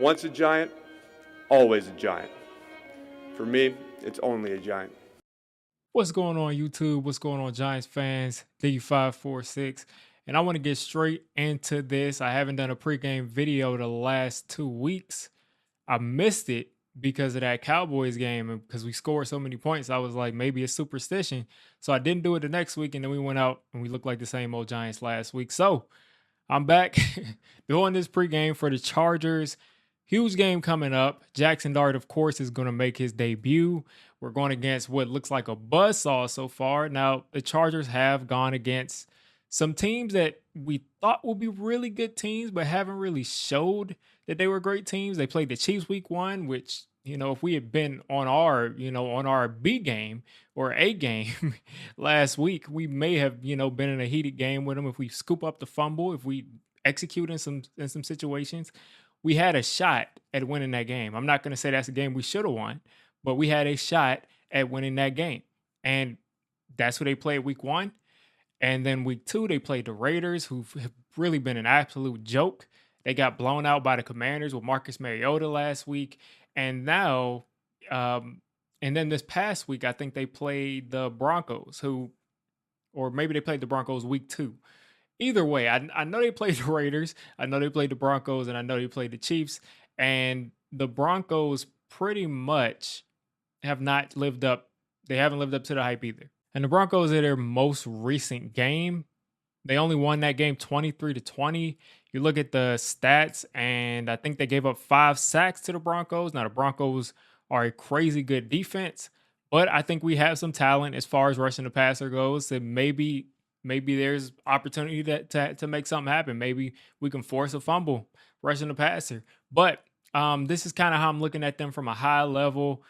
Once a giant, always a giant. For me, it's only a giant. What's going on, YouTube? What's going on, Giants fans? D546. And I want to get straight into this. I haven't done a pregame video the last 2 weeks. I missed it because of that Cowboys game and because we scored so many points. I was like, maybe it's superstition. So I didn't do it the next week. And then we went out and we looked like the same old Giants last week. So I'm back doing this pregame for the Chargers. Huge game coming up. Jaxson Dart, of course, is going to make his debut. We're going against what looks like a buzzsaw so far. Now, the Chargers have gone against some teams that we thought would be really good teams, but haven't really showed that they were great teams. They played the Chiefs week 1, which, if we had been on our B game or A game last week, we may have, been in a heated game with them. If we scoop up the fumble, if we execute in some situations, we had a shot at winning that game. I'm not going to say that's a game we should have won, but we had a shot at winning that game. And that's what they played week 1. And then week 2, they played the Raiders, who have really been an absolute joke. They got blown out by the Commanders with Marcus Mariota last week. And now, and then this past week, I think they played the Broncos, or maybe they played the Broncos week 2. Either way, I know they played the Raiders, I know they played the Broncos, and I know they played the Chiefs. And the Broncos pretty much have not lived up. They haven't lived up to the hype either. And the Broncos, in their most recent game, they only won that game 23-20. You look at the stats, and I think they gave up 5 sacks to the Broncos. Now, the Broncos are a crazy good defense, but I think we have some talent as far as rushing the passer goes. So maybe there's opportunity to make something happen. Maybe we can force a fumble rushing the passer. But this is kind of how I'm looking at them from a high level.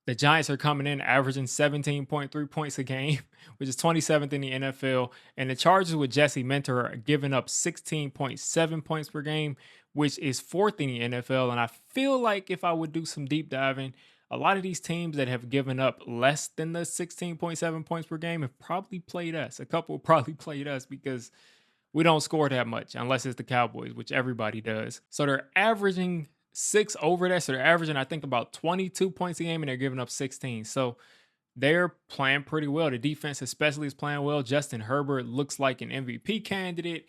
The Giants are coming in averaging 17.3 points a game, which is 27th in the NFL. And the Chargers with Jesse Minter are giving up 16.7 points per game, which is 4th in the NFL. And I feel like if I would do some deep diving, a lot of these teams that have given up less than the 16.7 points per game have probably played us. A couple probably played us because we don't score that much unless it's the Cowboys, which everybody does. So they're averaging 6 over that. So they're averaging, I think, about 22 points a game, and they're giving up 16. So they're playing pretty well. The defense especially is playing well. Justin Herbert looks like an MVP candidate.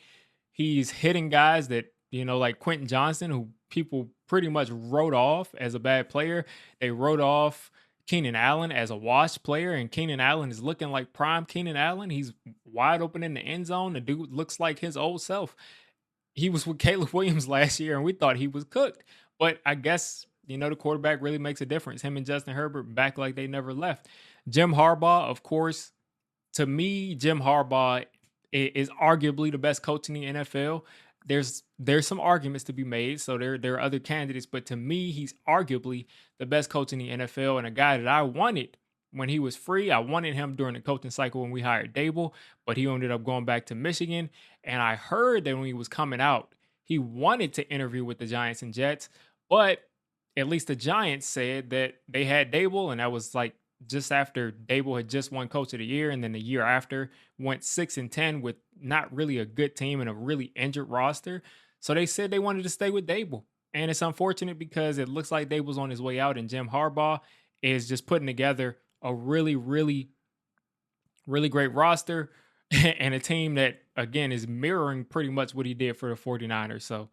He's hitting guys that, like Quentin Johnson, who people pretty much wrote off as a bad player. They wrote off Keenan Allen as a washed player, and Keenan Allen is looking like prime Keenan Allen. He's wide open in the end zone. The dude looks like his old self. He was with Caleb Williams last year, and we thought he was cooked. But I guess, the quarterback really makes a difference. Him and Justin Herbert back like they never left. Jim Harbaugh, of course, to me, Jim Harbaugh is arguably the best coach in the NFL. There's some arguments to be made, so there are other candidates. But to me, he's arguably the best coach in the NFL and a guy that I wanted when he was free. I wanted him during the coaching cycle when we hired Daboll, but he ended up going back to Michigan. And I heard that when he was coming out, he wanted to interview with the Giants and Jets, but at least the Giants said that they had Daboll, and that was like just after Daboll had just won Coach of the Year, and then the year after went 6-10 with not really a good team and a really injured roster. So they said they wanted to stay with Daboll. And it's unfortunate because it looks like Daboll's on his way out, and Jim Harbaugh is just putting together a really, really, really great roster and a team that, again, is mirroring pretty much what he did for the 49ers. So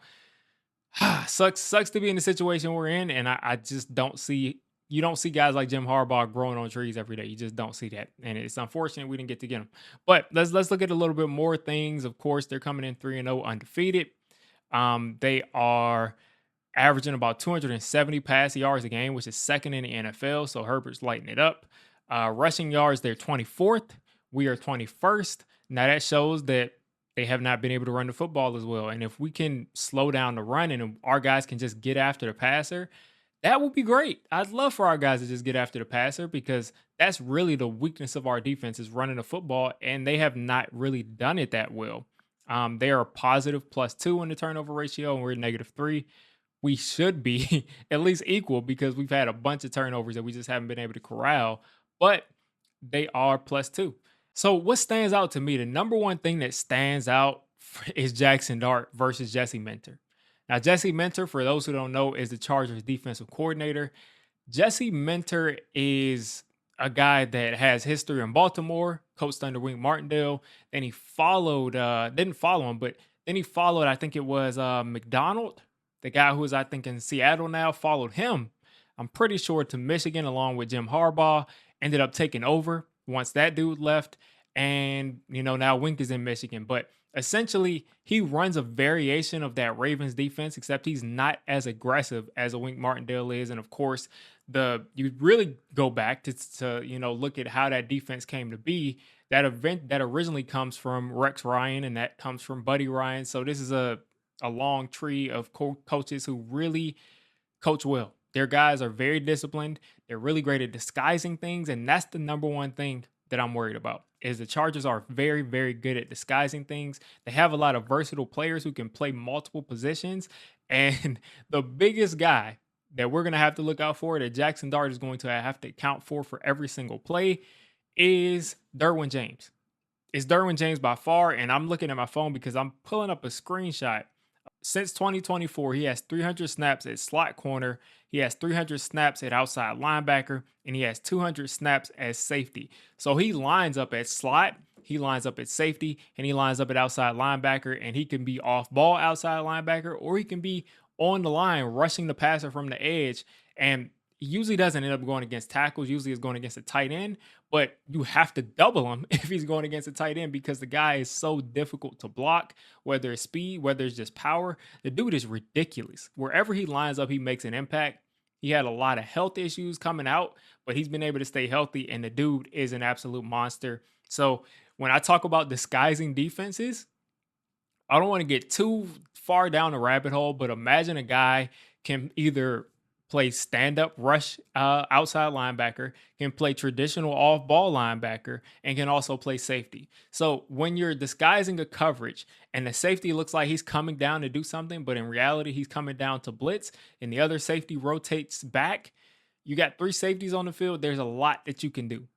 sucks to be in the situation we're in. And I just don't see, you don't see guys like Jim Harbaugh growing on trees every day. You just don't see that. And it's unfortunate we didn't get to get him. But let's look at a little bit more things. Of course, they're coming in 3-0 undefeated. They are averaging about 270 pass yards a game, which is 2nd in the NFL. So Herbert's lighting it up. Rushing yards, they're 24th. We are 21st. Now that shows that they have not been able to run the football as well. And if we can slow down the run and our guys can just get after the passer, that would be great. I'd love for our guys to just get after the passer because that's really the weakness of our defense is running the football, and they have not really done it that well. They are a positive +2 in the turnover ratio, and we're -3. We should be at least equal because we've had a bunch of turnovers that we just haven't been able to corral, but they are +2. So what stands out to me, the number one thing that stands out is Jaxson Dart versus Jesse Minter. Now, Jesse Minter, for those who don't know, is the Chargers defensive coordinator. Jesse Minter is a guy that has history in Baltimore, coached under Wink Martindale. Then he followed, didn't follow him, but then he followed, I think it was McDonald, the guy who is, I think, in Seattle now, followed him, I'm pretty sure, to Michigan along with Jim Harbaugh, ended up taking over once that dude left. And, now Wink is in Michigan. But essentially, he runs a variation of that Ravens defense, except he's not as aggressive as a Wink Martindale is. And of course, you really go back to look at how that defense came to be. That event that originally comes from Rex Ryan, and that comes from Buddy Ryan. So this is a long tree of coaches who really coach well. Their guys are very disciplined. They're really great at disguising things, and that's the number one thing that I'm worried about. Is the Chargers are very, very good at disguising things. They have a lot of versatile players who can play multiple positions, and the biggest guy that we're going to have to look out for, that Jaxson Dart is going to have to account for every single play, is Derwin James. It's Derwin James by far, and I'm looking at my phone because I'm pulling up a screenshot. Since 2024, he has 300 snaps at slot corner, he has 300 snaps at outside linebacker, and he has 200 snaps as safety. So he lines up at slot, he lines up at safety, and he lines up at outside linebacker, and he can be off ball outside linebacker, or he can be on the line rushing the passer from the edge. And he usually doesn't end up going against tackles. Usually it's going against a tight end, but you have to double him if he's going against a tight end because the guy is so difficult to block, whether it's speed, whether it's just power. The dude is ridiculous. Wherever he lines up, he makes an impact. He had a lot of health issues coming out, but he's been able to stay healthy, and the dude is an absolute monster. So when I talk about disguising defenses, I don't want to get too far down the rabbit hole, but imagine a guy can either play stand-up rush outside linebacker, can play traditional off-ball linebacker, and can also play safety. So when you're disguising a coverage and the safety looks like he's coming down to do something, but in reality he's coming down to blitz, and the other safety rotates back, you got three safeties on the field. There's a lot that you can do.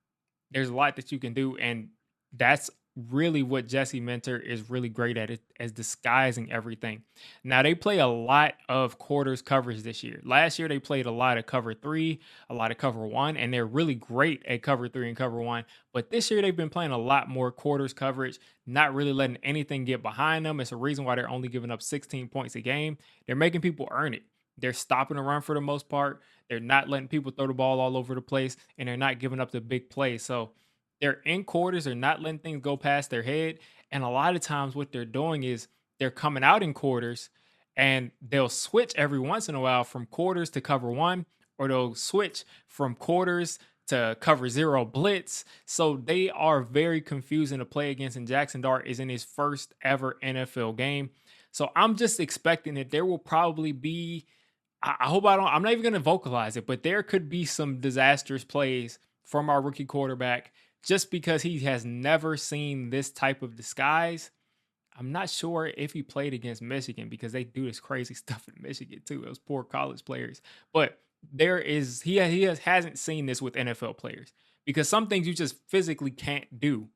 And that's really what Jesse Minter is really great at, it as disguising everything. Now, they play a lot of quarters coverage this year. Last year, they played a lot of cover 3, a lot of cover 1, and they're really great at cover 3 and cover 1. But this year, they've been playing a lot more quarters coverage, not really letting anything get behind them. It's a reason why they're only giving up 16 points a game. They're making people earn it. They're stopping the run for the most part. They're not letting people throw the ball all over the place, and they're not giving up the big plays. So they're in quarters. They're not letting things go past their head. And a lot of times what they're doing is they're coming out in quarters, and they'll switch every once in a while from quarters to cover 1, or they'll switch from quarters to cover 0 blitz. So they are very confusing to play against, and Jaxson Dart is in his first ever NFL game. So I'm just expecting that there will probably be, I'm not even going to vocalize it, but there could be some disastrous plays from our rookie quarterback just because he has never seen this type of disguise. I'm not sure if he played against Michigan because they do this crazy stuff in Michigan too, those poor college players. But hasn't seen this with NFL players because some things you just physically can't do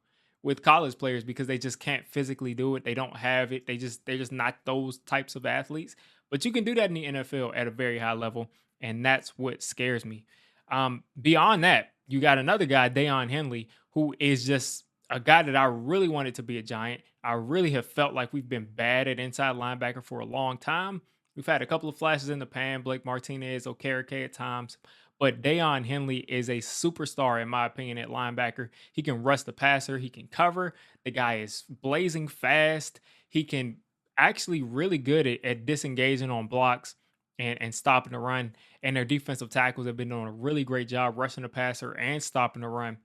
with college players because they just can't physically do it. They don't have it. They're just not those types of athletes. But you can do that in the NFL at a very high level, and that's what scares me. Beyond that, you got another guy, Daiyan Henley, who is just a guy that I really wanted to be a Giant. I really have felt like we've been bad at inside linebacker for a long time. We've had a couple of flashes in the pan, Blake Martinez, Okereke at times, but Daiyan Henley is a superstar, in my opinion, at linebacker. He can rush the passer. He can cover. The guy is blazing fast. He can actually really good at disengaging on blocks and stopping the run. And their defensive tackles have been doing a really great job rushing the passer and stopping the run.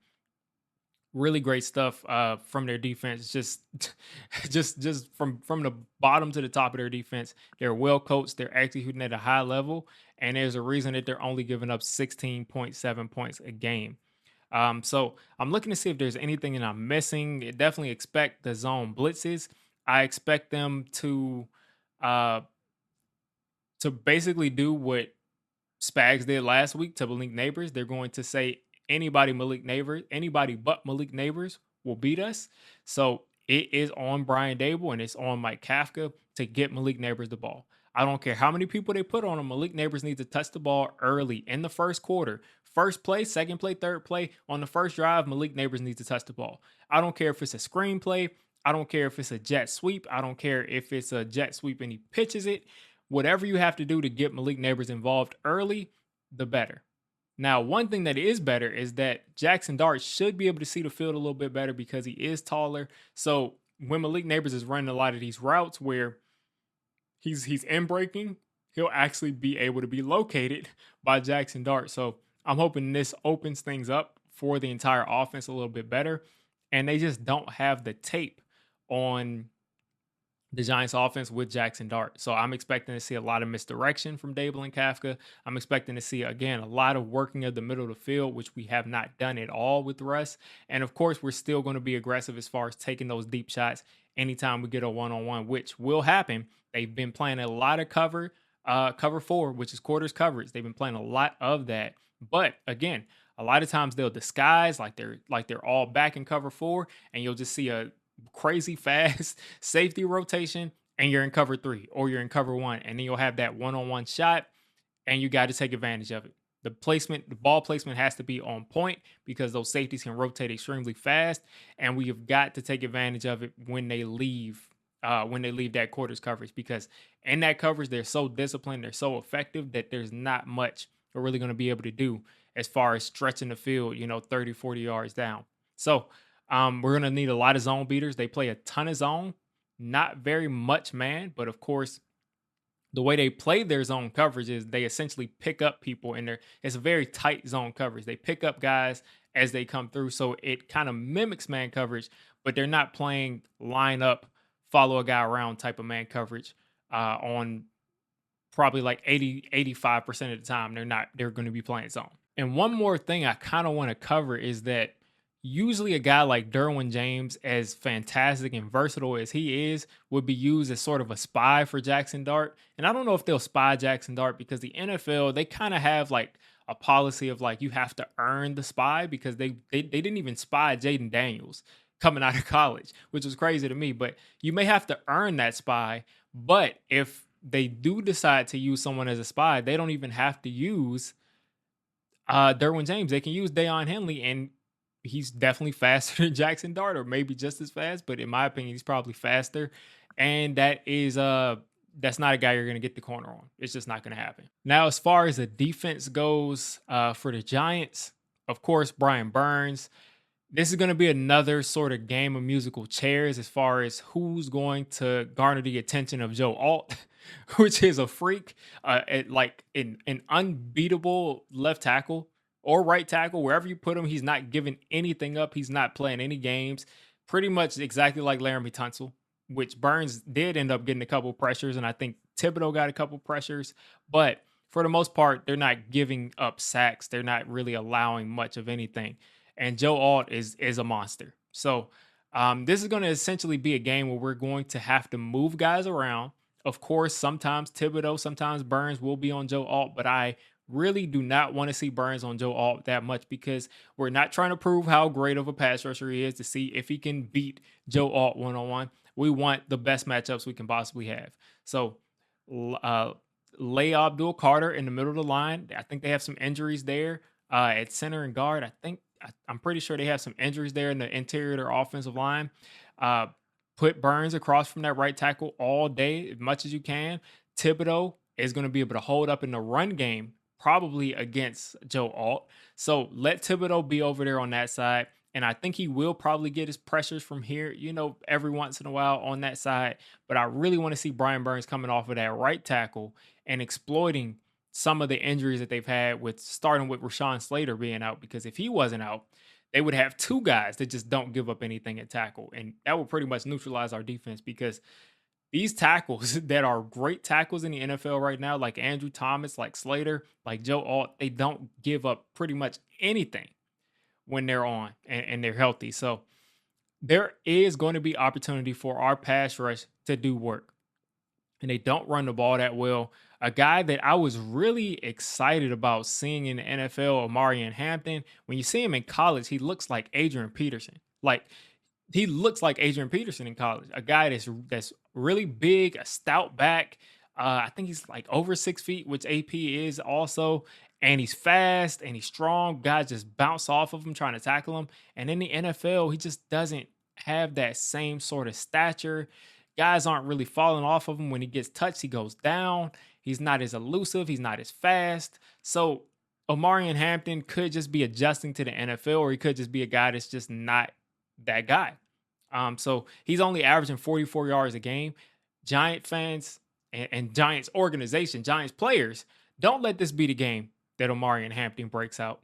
Really great stuff from their defense. Just from the bottom to the top of their defense. They're well coached. They're executing at a high level. And there's a reason that they're only giving up 16.7 points a game. So I'm looking to see if there's anything that I'm missing. Definitely expect the zone blitzes. I expect them to basically do what Spags did last week to Malik Neighbors. They're going to say anybody but Malik Neighbors will beat us. So it is on Brian Daboll and it's on Mike Kafka to get Malik Neighbors the ball. I don't care how many people they put on him. Malik Neighbors needs to touch the ball early in the first quarter. First play, second play, third play. On the first drive, Malik Neighbors needs to touch the ball. I don't care if it's a screen play. I don't care if it's a jet sweep. I don't care if it's a jet sweep and he pitches it. Whatever you have to do to get Malik Neighbors involved early, the better. Now, one thing that is better is that Jaxson Dart should be able to see the field a little bit better because he is taller. So when Malik Neighbors is running a lot of these routes where he's in breaking, he'll actually be able to be located by Jaxson Dart. So I'm hoping this opens things up for the entire offense a little bit better. And they just don't have the tape on the Giants offense with Jaxson Dart. So I'm expecting to see a lot of misdirection from Daboll and Kafka. I'm expecting to see, again, a lot of working of the middle of the field, which we have not done at all with Russ. And of course, we're still going to be aggressive as far as taking those deep shots anytime we get a one-on-one, which will happen. They've been playing a lot of cover 4, which is quarters coverage. They've been playing a lot of that. But again, a lot of times they'll disguise like they're all back in cover 4, and you'll just see a crazy fast safety rotation and you're in cover 3 or you're in cover 1, and then you'll have that one-on-one shot and you got to take advantage of it. The ball placement has to be on point because those safeties can rotate extremely fast, and we have got to take advantage of it when they leave that quarters coverage, because in that coverage they're so disciplined, they're so effective that there's not much we're really going to be able to do as far as stretching the field, 30, 40 yards down. So we're going to need a lot of zone beaters. They play a ton of zone, not very much man, but of course, the way they play their zone coverage is they essentially pick up people in there. It's a very tight zone coverage. They pick up guys as they come through. So it kind of mimics man coverage, but they're not playing line up, follow a guy around type of man coverage on probably like 85% of the time. They're going to be playing zone. And one more thing I kind of want to cover is that usually a guy like Derwin James, as fantastic and versatile as he is, would be used as sort of a spy for Jaxson Dart. And I don't know if they'll spy Jaxson Dart because the NFL, they kind of have like a policy of like you have to earn the spy, because they didn't even spy Jaden Daniels coming out of college, which was crazy to me. But you may have to earn that spy. But if they do decide to use someone as a spy, they don't even have to use Derwin James. They can use Daiyan Henley, and he's definitely faster than Jaxson Dart, or maybe just as fast, but in my opinion, he's probably faster. And that's not a guy you're going to get the corner on. It's just not going to happen. Now, as far as the defense goes for the Giants, of course, Brian Burns. This is going to be another sort of game of musical chairs as far as who's going to garner the attention of Joe Alt, which is a freak, like an unbeatable left tackle or right tackle. Wherever you put him, he's not giving anything up. He's not playing any games. Pretty much exactly like Laramie Tunsil, which Burns did end up getting a couple pressures, and I think Thibodeau got a couple pressures. But for the most part, they're not giving up sacks. They're not really allowing much of anything. And Joe Alt is a monster. So this is going to essentially be a game where we're going to have to move guys around. Of course, sometimes Thibodeau, sometimes Burns will be on Joe Alt, but I really do not want to see Burns on Joe Alt that much, because we're not trying to prove how great of a pass rusher he is to see if he can beat Joe Alt one-on-one. We want the best matchups we can possibly have. So lay Abdul Carter in the middle of the line. I think they have some injuries there at center and guard. I'm pretty sure they have some injuries there in the interior of their offensive line. Put Burns across from that right tackle all day as much as you can. Thibodeau is going to be able to hold up in the run game, probably against Joe Alt. So let Thibodeau be over there on that side. And I think he will probably get his pressures from here, every once in a while on that side. But I really want to see Brian Burns coming off of that right tackle and exploiting some of the injuries that they've had, starting with Rashawn Slater being out, because if he wasn't out, they would have two guys that just don't give up anything at tackle. And that would pretty much neutralize our defense, because these tackles that are great tackles in the NFL right now, like Andrew Thomas, like Slater, like Joe Alt, they don't give up pretty much anything when they're on and they're healthy. So there is going to be opportunity for our pass rush to do work. And they don't run the ball that well. A guy that I was really excited about seeing in the NFL, Omarion Hampton. When you see him in college, he looks like Adrian Peterson. He looks like Adrian Peterson in college. A guy that's really big, a stout back, I think he's like over 6 feet, which AP is also. And he's fast and he's strong. Guys just bounce off of him trying to tackle him. And in the NFL, he just doesn't have that same sort of stature. Guys aren't really falling off of him. When he gets touched, he goes down. He's not as elusive. He's not as fast. So Omarion Hampton could just be adjusting to the NFL, or he could just be a guy that's just not that guy. So he's only averaging 44 yards a game. Giant fans and Giants organization, Giants players, don't let this be the game that Omarion Hampton breaks out.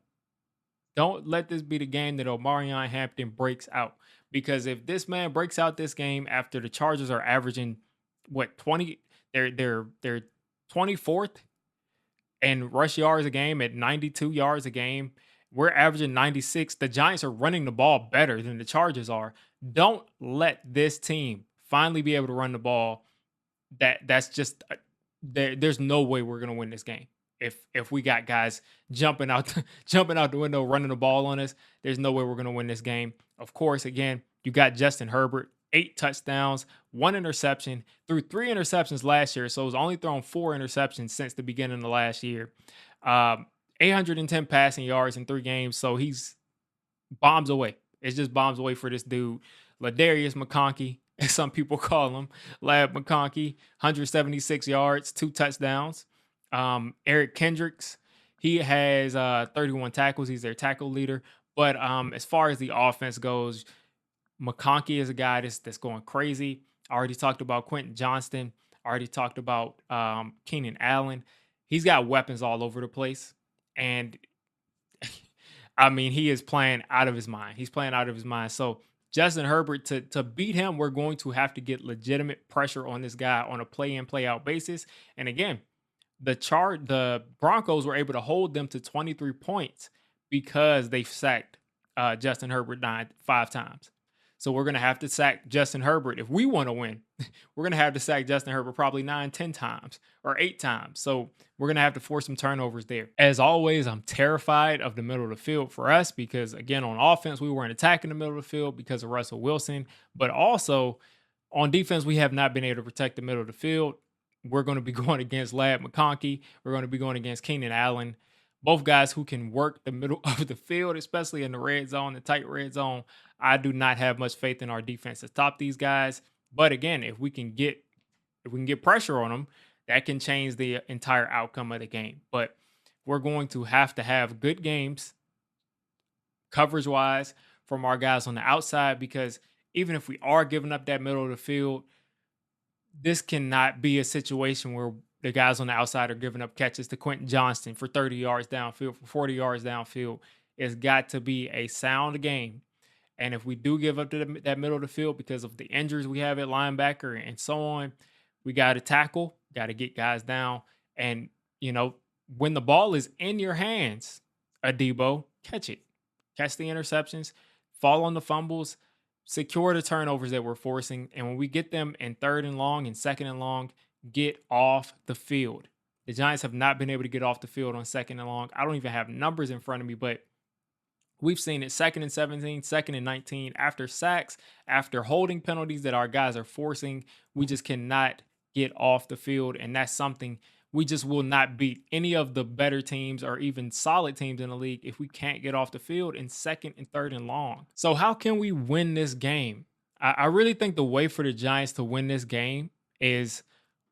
Don't let this be the game that Omarion Hampton breaks out. Because if this man breaks out this game after the Chargers are averaging what 20, they're 24th and rush yards a game at 92 yards a game. We're averaging 96. The Giants are running the ball better than the Chargers are. Don't let this team finally be able to run the ball. That's just there's no way we're gonna win this game. If we got guys jumping out the window, running the ball on us, there's no way we're gonna win this game. Of course, again, you got Justin Herbert, 8 touchdowns, 1 interception, threw 3 interceptions last year, so he's only thrown 4 interceptions since the beginning of the last year. 810 passing yards in 3 games, so he's bombs away. It's just bombs away for this dude. Ladarius McConkey, as some people call him, Lab McConkey, 176 yards, 2 touchdowns. Eric Kendricks, he has 31 tackles. He's their tackle leader. But as far as the offense goes, McConkey is a guy that's going crazy. I already talked about Quentin Johnston. I already talked about Keenan Allen. He's got weapons all over the place. And I mean, he is playing out of his mind. He's playing out of his mind. So Justin Herbert, to beat him, we're going to have to get legitimate pressure on this guy on a play-in, play-out basis. And again, the Broncos were able to hold them to 23 points because they sacked Justin Herbert 5 times. So we're going to have to sack Justin Herbert. If we want to win, we're going to have to sack Justin Herbert probably 9, 10 times or 8 times. So we're going to have to force some turnovers there. As always, I'm terrified of the middle of the field for us because, again, on offense, we weren't attacking the middle of the field because of Russell Wilson. But also on defense, we have not been able to protect the middle of the field. We're going to be going against Lab McConkey. We're going to be going against Keenan Allen. Both guys who can work the middle of the field, especially in the red zone, the tight red zone. I do not have much faith in our defense to stop these guys. But again, if we can get pressure on them, that can change the entire outcome of the game. But we're going to have good games, coverage-wise, from our guys on the outside, because even if we are giving up that middle of the field, this cannot be a situation where the guys on the outside are giving up catches to Quentin Johnston for 30 yards downfield, for 40 yards downfield. It's got to be a sound game. And if we do give up to that middle of the field because of the injuries we have at linebacker and so on, we got to tackle, got to get guys down. And, when the ball is in your hands, Adebo, catch it. Catch the interceptions, fall on the fumbles, secure the turnovers that we're forcing. And when we get them in 3rd and long and 2nd and long, get off the field. The Giants have not been able to get off the field on 2nd and long. I don't even have numbers in front of me, but we've seen it 2nd and 17, 2nd and 19, after sacks, after holding penalties that our guys are forcing. We just cannot get off the field, and that's something we just will not beat any of the better teams or even solid teams in the league if we can't get off the field in 2nd and 3rd and long. So how can we win this game? I really think the way for the Giants to win this game is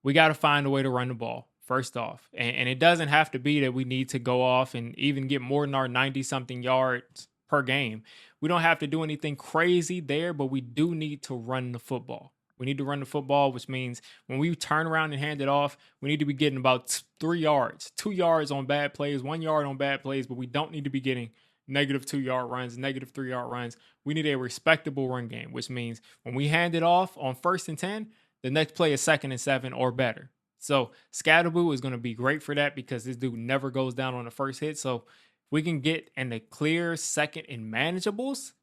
we got to find a way to run the ball, first off. And it doesn't have to be that we need to go off and even get more than our 90-something yards per game. We don't have to do anything crazy there, but we do need to run the football. We need to run the football, which means when we turn around and hand it off, we need to be getting about 3 yards, 2 yards on bad plays, 1 yard on bad plays, but we don't need to be getting negative 2-yard runs, negative 3-yard runs. We need a respectable run game, which means when we hand it off on 1st and 10, the next play is 2nd and 7 or better. So Scatterboo is going to be great for that because this dude never goes down on the first hit. So if we can get in the clear 2nd and manageables,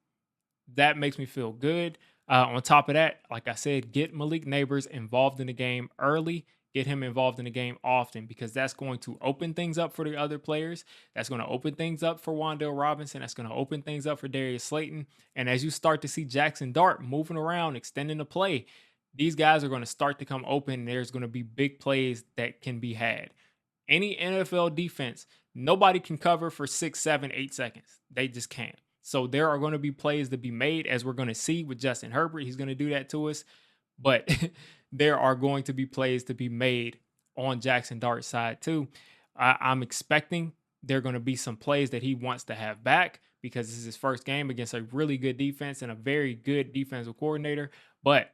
that makes me feel good. On top of that, like I said, get Malik Neighbors involved in the game early. Get him involved in the game often because that's going to open things up for the other players. That's going to open things up for Wan'Dale Robinson. That's going to open things up for Darius Slayton. And as you start to see Jaxson Dart moving around, extending the play, these guys are going to start to come open. And there's going to be big plays that can be had. Any NFL defense, nobody can cover for 6, 7, 8 seconds. They just can't. So there are going to be plays to be made, as we're going to see with Justin Herbert. He's going to do that to us. But there are going to be plays to be made on Jaxson Dart's side too. I'm expecting there are going to be some plays that he wants to have back because this is his first game against a really good defense and a very good defensive coordinator. But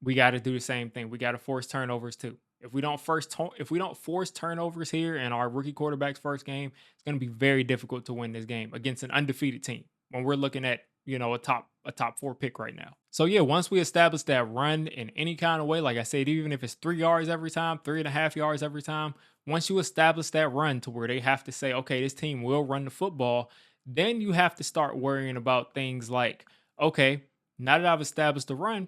we got to do the same thing. We got to force turnovers too. If we don't force turnovers here in our rookie quarterback's first game, it's going to be very difficult to win this game against an undefeated team when we're looking at, a top 4 pick right now. So yeah, once we establish that run in any kind of way, like I said, even if it's 3 yards every time, 3.5 yards every time, once you establish that run to where they have to say, okay, this team will run the football, then you have to start worrying about things like, okay, now that I've established the run,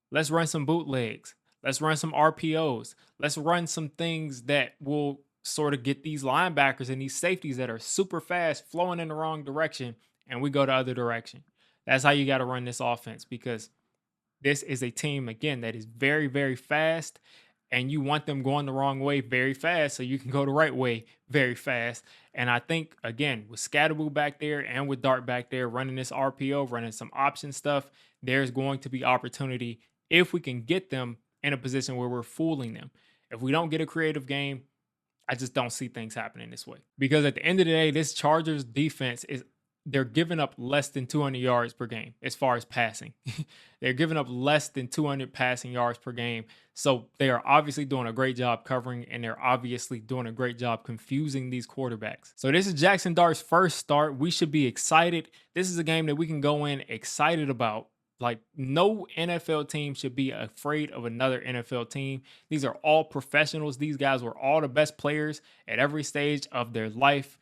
let's run some bootlegs. Let's run some RPOs. Let's run some things that will sort of get these linebackers and these safeties that are super fast flowing in the wrong direction, and we go the other direction. That's how you got to run this offense, because this is a team, again, that is very, very fast, and you want them going the wrong way very fast so you can go the right way very fast. And I think, again, with Scatterboo back there and with Dart back there running this RPO, running some option stuff, there's going to be opportunity if we can get them in a position where we're fooling them. If we don't get a creative game, I just don't see things happening this way. Because at the end of the day, this Chargers defense they're giving up less than 200 yards per game as far as passing. They're giving up less than 200 passing yards per game. So they are obviously doing a great job covering, and they're obviously doing a great job confusing these quarterbacks. So this is Jaxson Dart's first start. We should be excited. This is a game that we can go in excited about. Like, no NFL team should be afraid of another NFL team. These are all professionals. These guys were all the best players at every stage of their life.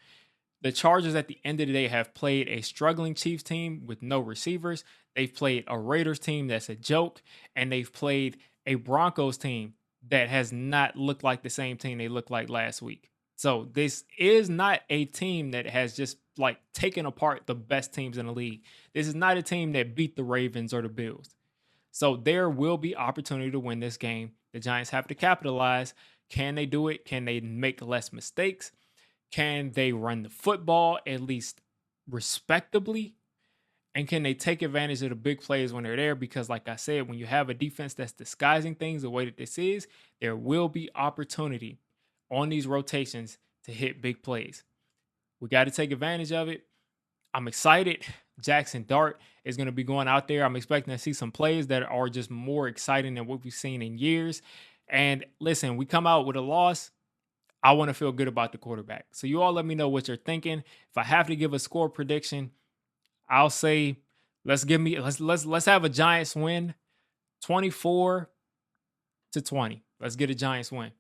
The Chargers at the end of the day have played a struggling Chiefs team with no receivers. They've played a Raiders team that's a joke. And they've played a Broncos team that has not looked like the same team they looked like last week. So this is not a team that has just like taken apart the best teams in the league. This is not a team that beat the Ravens or the Bills. So there will be opportunity to win this game. The Giants have to capitalize. Can they do it? Can they make less mistakes? Can they run the football at least respectably? And can they take advantage of the big plays when they're there? Because like I said, when you have a defense that's disguising things the way that this is, there will be opportunity on these rotations to hit big plays. We got to take advantage of it. I'm excited. Jaxson Dart is going to be going out there. I'm expecting to see some plays that are just more exciting than what we've seen in years. And listen, we come out with a loss, I want to feel good about the quarterback. So you all let me know what you're thinking. If I have to give a score prediction, I'll say let's have a Giants win 24-20. Let's get a Giants win.